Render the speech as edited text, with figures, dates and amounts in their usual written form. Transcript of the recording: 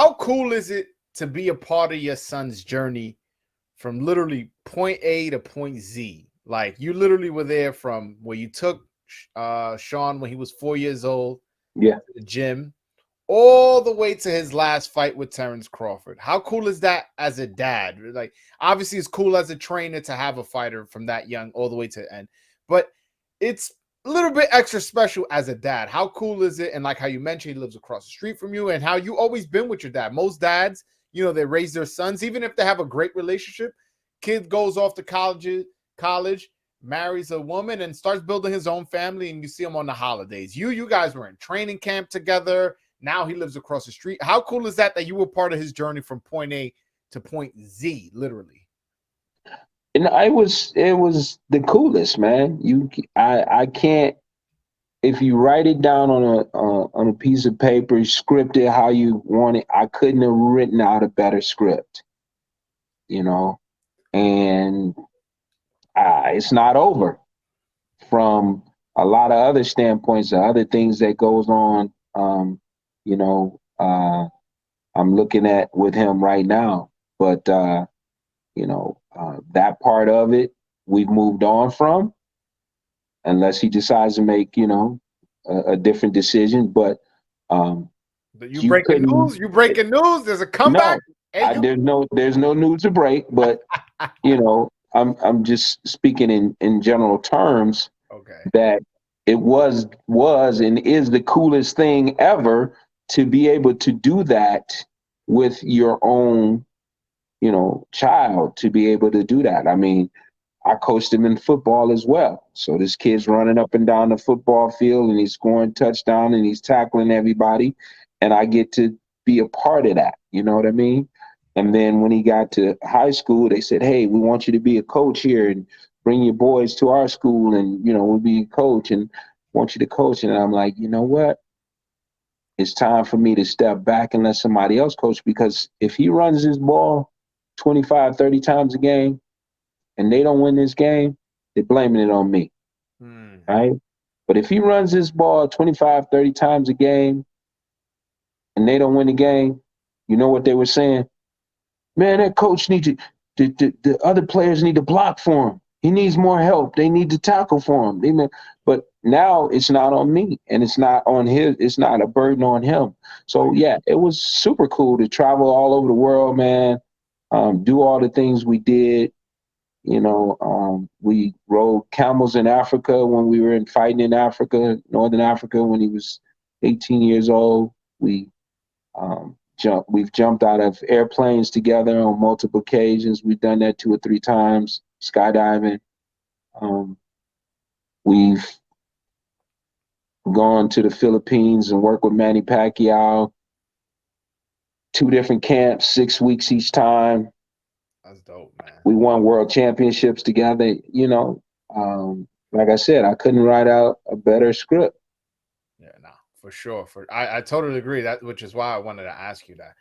how cool is it to be a part of your son's journey from literally point A to point Z? Like you literally were there from where you took Sean when he was 4 years old Yeah. to the gym all the way to his last fight with Terrence Crawford. How cool is that as a dad? Like, obviously, it's cool as a trainer to have a fighter from that young all the way to the end, but it's a little bit extra special as a dad. How cool is it? And like how you mentioned, he lives across the street from you, and how you always been with your dad. Most dads, they raise their sons, even if they have a great relationship. Kid goes off to college, marries a woman, and starts building his own family, and you see him on the holidays. You guys were in training camp together. Now he lives across the street. How cool is that you were part of his journey from point A to point Z, literally? And it was the coolest, man. I can't, if you write it down on a piece of paper, script it how you want it. I couldn't have written out a better script, you know. And it's not over from a lot of other standpoints, the other things that goes on. You know, I'm looking at with him right now, but that part of it we've moved on from, unless he decides to make a different decision. But um, You you breaking couldn't. news? You breaking news? There's a comeback? No, Hey, you. there's no news to break. But I'm just speaking in general terms Okay. that it was and is the coolest thing ever to be able to do that with your own child, to be able to do that. I mean, I coached him in football as well. So this kid's running up and down the football field and he's scoring touchdown and he's tackling everybody. And I get to be a part of that. You know what I mean? And then when he got to high school, they said, "Hey, we want you to be a coach here and bring your boys to our school and, we'll be a coach and want you to coach." And I'm like, you know what? It's time for me to step back and let somebody else coach, because if he runs his ball 25, 30 times a game, and they don't win this game, they're blaming it on me, Hmm. right? But if he runs this ball 25, 30 times a game and they don't win the game, you know what they were saying? Man, that coach needs to, the other players need to block for him. He needs more help. They need to tackle for him. But now it's not on me and it's not on his, it's not a burden on him. So yeah, it was super cool to travel all over the world, man. Do all the things we did. We rode camels in Africa when we were fighting in Africa, Northern Africa, when he was 18 years old. We've jumped out of airplanes together on multiple occasions. We've done that 2 or 3 times, skydiving. Um, we've gone to the Philippines and worked with Manny Pacquiao, 2 different camps, 6 weeks each time. That's dope, man. We won world championships together. Like I said, I couldn't write out a better script. Yeah, no, for sure. I totally agree. That which is why I wanted to ask you that.